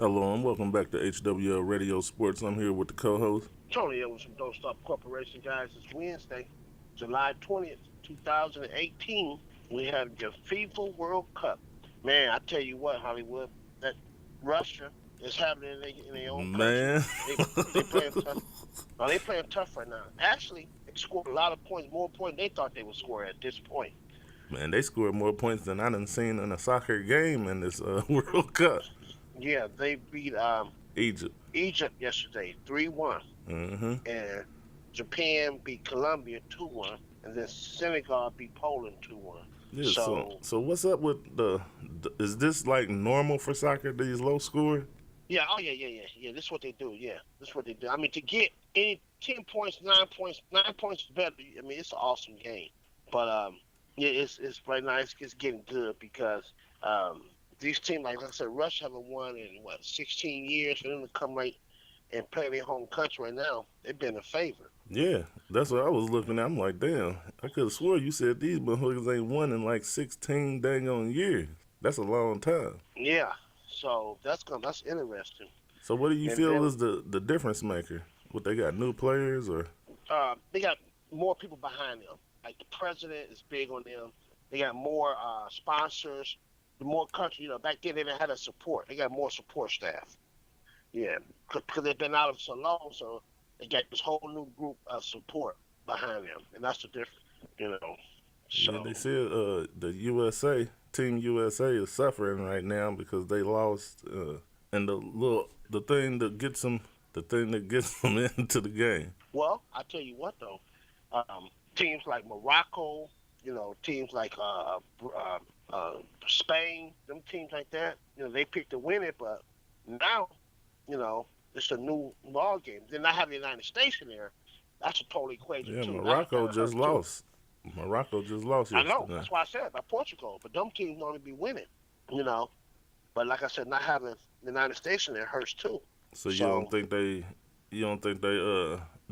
Hello and welcome back to HWL Radio Sports. I'm here with the co-host. Tony Evans from Don't Stop Corporation, guys. It's Wednesday, July 20th, 2018. We have the FIFA World Cup. Man, I tell you what, Hollywood, that Russia is happening in their own country. Man, They playing tough. No, they playing tough right now. Actually, they scored a lot of points, more points than they thought they would score at this point. man, they scored more points than I done seen in a soccer game in this World Cup. Yeah, they beat Egypt. Egypt yesterday, 3-1, Mm-hmm. and Japan beat Colombia 2-1, and then Senegal beat Poland 2-1. Yeah. So, So so what's up with the? Is this like normal for soccer? These low scores? yeah, oh yeah. This is what they do. Yeah, this is what they do. I mean, to get any 10 points, 9 points, 9 points is better. I mean, it's an awesome game. But yeah, it's right now. It's getting good because these teams, like I said, Russia haven't won in what 16 years. For them to come right and play their home country right now, they've been a favor. Yeah, that's what I was looking at. I'm like, damn, I could have swore you said these motherfuckers ain't won in like 16 dang on years. That's a long time. Yeah, so that's interesting. So what do you And feel then is the difference maker? What they got new players or? they got more people behind them. Like the president is big on them. They got more sponsors. The more country, back then they didn't have that support. They got more support staff. Yeah, because they've been out of so long, so they got this whole new group of support behind them, and that's the difference. You know, Yeah, they so said the USA Team USA is suffering right now because they lost, and the thing that gets them into the game. well, I tell you what though, teams like Morocco, teams like uh, Spain, them teams like that, they picked to win it, but now, you know, it's a new ball game. Then not having the United States in there, that's a total equation Yeah, too. That Morocco kind of just hurt too. lost. Morocco just lost I know. yesterday. That's why I said about Portugal, but them teams normally be winning, you know. But like I said, not having the United States in there hurts too. So So you don't think they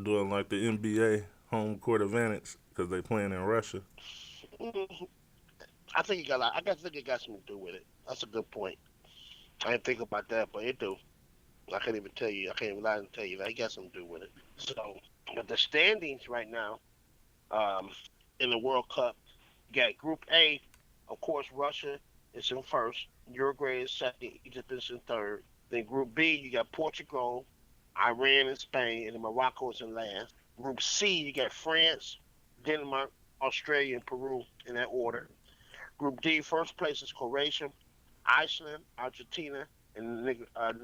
doing like the NBA home court advantage because they playing in Russia? mm, I think it got something to do with it. That's a good point. I didn't think about that, but it do. I can't even tell you. I can't even lie and tell you that it got something to do with it. So, but the standings right now, um, in the World Cup, you got Group A. Of course, Russia is in first. Uruguay is second. Egypt is in third. Then Group B, you got Portugal, Iran, and Spain, and then Morocco is in last. Group C, you got France, Denmark, Australia, and Peru in that order. Group D, first place is Croatia, Iceland, Argentina, and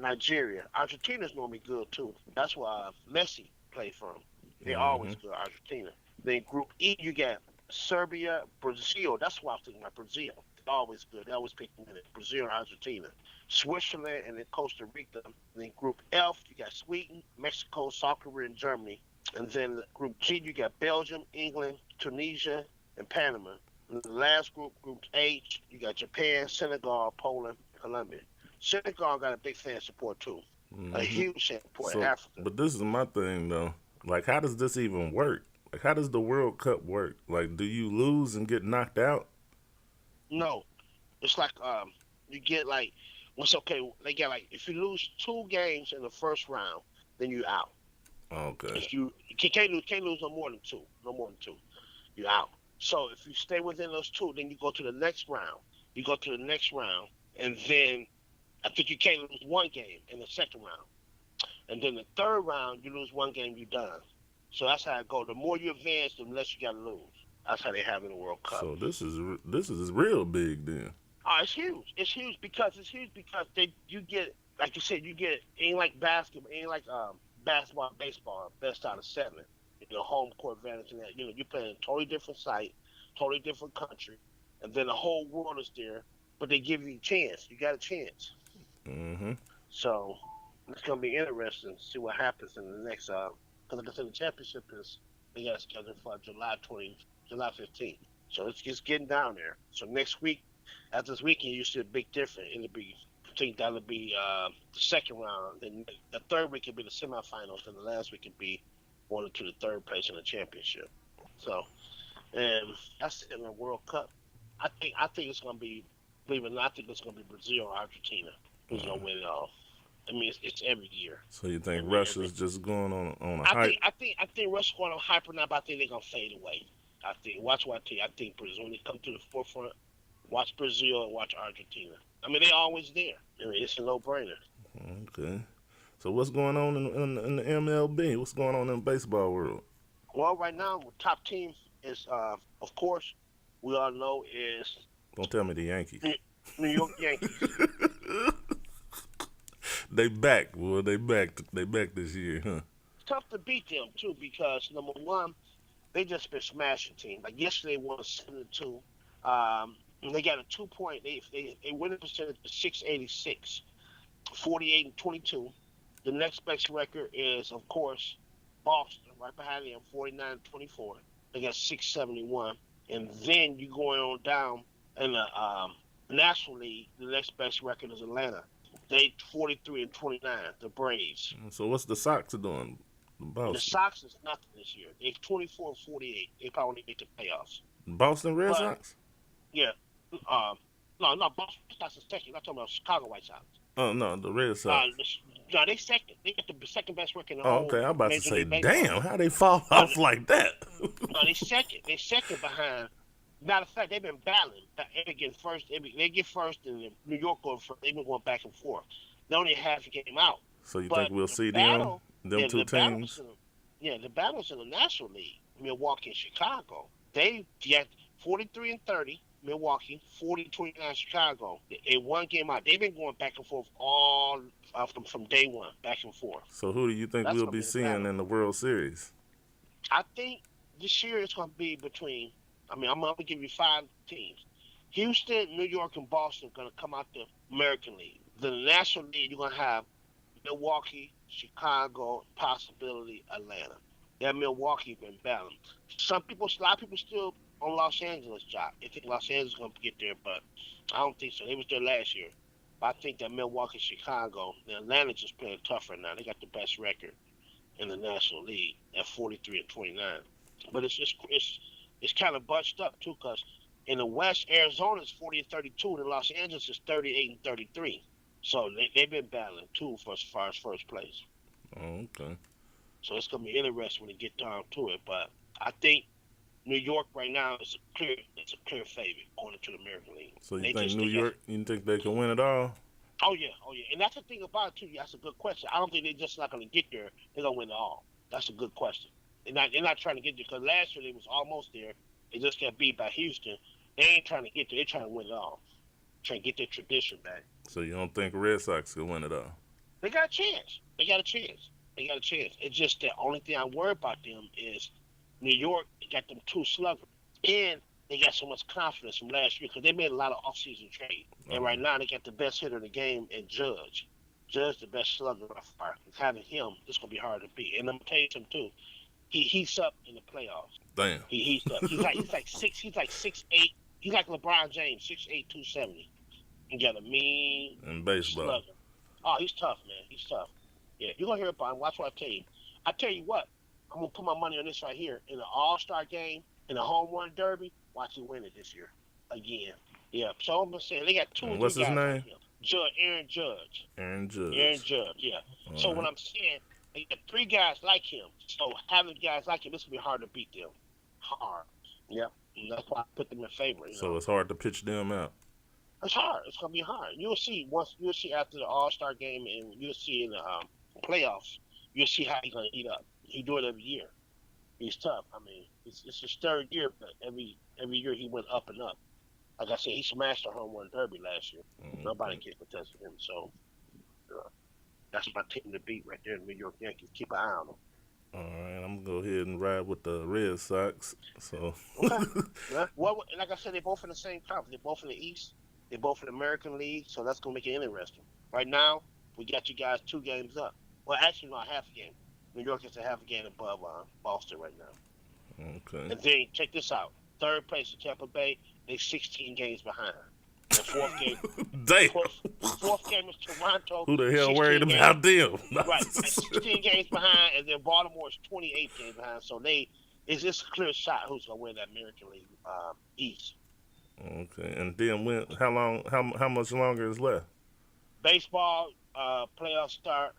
Nigeria. Argentina's normally good too. That's where Messi played from. They're Mm-hmm. always good, Argentina. Then Group E, you got Serbia, Brazil. That's why I was thinking about Brazil. They're always good. They always pick them in it. Brazil and Argentina. Switzerland and then Costa Rica. And then Group F, you got Sweden, Mexico, South Korea, and Germany. And then Group G, you got Belgium, England, Tunisia, and Panama. And the last group, Group H, you got Japan, Senegal, Poland, Colombia. Senegal got a big fan support too. A Mm-hmm. huge fan support in So, Africa. but this is my thing though. Like, how does this even work? Like, how does the World Cup work? Like, do you lose and get knocked out? No, it's like you get like what's okay. They get like if you lose two games in the first round, then you out. Okay. If you can't lose no more than two, no more than two, you out. So if you stay within those two, then you go to the next round. You go to the next round, and then I think you can't lose one game in the second round, and then the third round you lose one game, you done. So that's how it go. The more you advance, the less you got to lose. That's how they have in the World Cup. So this is real big then. Oh, it's huge. It's huge because they you get like you said you get ain't like basketball, ain't like basketball, baseball, best out of seven. Home court advantage and that. You play in a totally different site, totally different country, and then the whole world is there. But they give you a chance. You got a chance. Mm-hmm. So it's gonna be interesting to see what happens in the next. Because like I said, the championship is they got it scheduled for July 15th. So it's getting down there. So next week, after this weekend, you see a big difference. It'll be, I think that'll be the second round. Then the third week will be the semifinals, and the last week will be going to the third place in the championship. So, and that's in the World Cup. I think it's gonna be, believe it or not, I think it's gonna be Brazil or Argentina who's gonna win it all. I mean, it's every year. So you think Every. Russia's just going on a I hype? think I think I think Russia's going on hyper now, but I think they're gonna fade away. I think. Watch what I tell you. I think Brazil when they come to the forefront. Watch Brazil and watch Argentina. I mean, they always there. I mean, it's a no brainer. Okay. So what's going on in the MLB? What's going on in the baseball world? Well, right now, the top team is, of course, we all know is Don't tell me the Yankees. New York Yankees. They back, boy. They back. They back this year, huh? Tough to beat them too because number one, they just been smashing teams. Like yesterday, won 7-2. And they got a 2 point. They winning percentage of 686, 48-22. The next best record is, of course, Boston, right behind them, 49-24. They got 671. And then you going on down in the National League, the next best record is Atlanta. They 43-29, the Braves. So what's the Sox doing? The Boston. Sox is nothing this year. They're 24-48. They probably make the playoffs. Boston Red But Sox? yeah, no, Boston Sox is second. I'm talking about Chicago White Sox. Oh no, the Red Uh, Sox. no, they second. They got the second best record in the Oh, whole okay. I'm about to Major say, League Baseball. damn, how they fall No, off like that? no, they second. They second behind. Matter of fact, they've been battling. They get first. They get first, and New York going first. They've been going back and forth. They only half a game out. So you think But we'll the see battle, them yeah, two the battles teams? the battles in the National League, Milwaukee and Chicago. They got 43-30, Milwaukee, 40-29, Chicago. They one game out. They've been going back and forth all from day one, back and forth. So who do you think That's we'll gonna be be the seeing battle. in the World Series? I think this year it's gonna be between. I mean, I'm gonna give you five teams. Houston, New York, and Boston are gonna come out the American League. The National League, you're gonna have Milwaukee, Chicago, possibility Atlanta. That Milwaukee been balanced. A lot of people still on Los Angeles job. They think Los Angeles is gonna get there, but I don't think so. They was there last year. But I think that Milwaukee, Chicago, and Atlanta just playing tougher now. They got the best record in the National League at 43-29. But it's kind of bunched up too, because in the West, Arizona is 40-32, and Los Angeles is 38-33. So they've been battling too for as far as first place. Oh, okay. So it's gonna be interesting when they get down to it. But I think New York right now is a clear favorite going into the American League. So you They think just New they got York? You think they can win it all? oh yeah, and that's the thing about it too. That's a good question. I don't think they're just not gonna get there. They're gonna win it all. That's a good question. They're not trying to get there because last year they was almost there. They just got beat by Houston. They ain't trying to get there. They're trying to win it all. Trying to get their tradition back. So you don't think Red Sox can win it all? They got a chance. They got a chance. They got a chance. It's just the only thing I worry about them is New York got them two sluggers. And they got so much confidence from last year because they made a lot of offseason trade. And right now they got the best hitter in the game in Judge. Judge the best slugger by far. Having him, it's gonna be hard to beat. And I'm gonna tell you something too. He heats up in the playoffs. Damn. He heats up. He's like 6'8". He's like LeBron James, 6'8", 270. He got a mean In baseball. slugger. Oh, he's tough, man. He's tough. Yeah, you're gonna hear about him. Watch what I tell you. I tell you what, I'm gonna put my money on this right here. In the All-Star game, in the home run derby, watch him win it this year. Again. Yeah. So I'm gonna say they got two or And three what's his guys name? like him. Aaron Judge. Aaron Aaron Judge. Judge, yeah. All So what right. I'm saying, they got three guys like him. So having guys like him, this will be hard to beat them. Hard. Yep. And that's why I put them in favor, you So know. it's hard to pitch them out. It's hard. It's gonna be hard. You'll see after the All Star game, and you'll see in the playoffs. You'll see how he's gonna eat up. He do it every year. He's tough. I mean, it's his third year, but every year he went up and up. Like I said, he smashed the home run derby last year. Nobody Okay. can contest him. So that's my team to beat right there, the New York Yankees. Keep an eye on them. All right, I'm gonna go ahead and ride with the Red Sox. So, Okay. Yeah. Well, like I said, they're both in the same conference. They're both in the East. They're both in the American League. So that's gonna make it interesting. Right now, we got you guys 2 games up. Well, actually, not half a game. New York is a half a game above Boston right now. okay. And then check this out: third place is Tampa Bay. They 16 games behind. The fourth game, Damn. fourth game is Toronto. Who the hell 16 worried games. about them? Right, 16 games behind, and then Baltimore is 28 games behind. So it's just a clear shot who's gonna win that American League East. Okay, and then when? How long? How much longer is left? Baseball playoffs start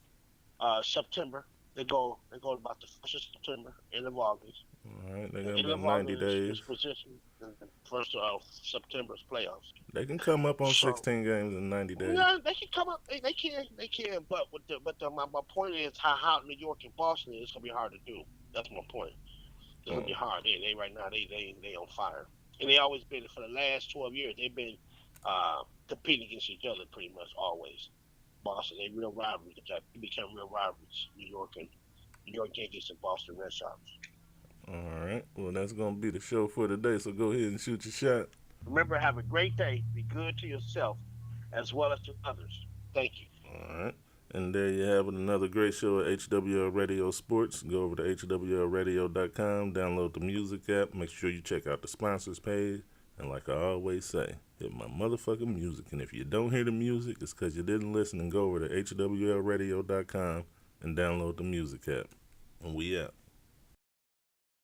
September. They go about the 1st of September, end of August. All right, they The got end about of 90 August days. is position, and the 1st of September is playoffs. They can come up on So 16 games in 90 days. yeah, they can come up. They can. They can. My point is how hot New York and Boston is. It's gonna be hard to do. That's my point. It's gonna be Mm. hard. They right now they on fire, and they always been for the last 12 years. They've been competing against each other pretty much always. Boston, they real rivalries. They become real rivalries. New York Yankees and Boston Red Sox. All right, well, that's going to be the show for today, so go ahead and shoot your shot. Remember, have a great day. Be good to yourself as well as to others. Thank you. All right. And there you have it, another great show at HWL Radio Sports. Go over to HWLRadio.com, download the music app, make sure you check out the sponsors page. And like I always say, hit my motherfucking music. And if you don't hear the music, it's because you didn't listen, and go over to HWLRadio.com and download the music app. And we out.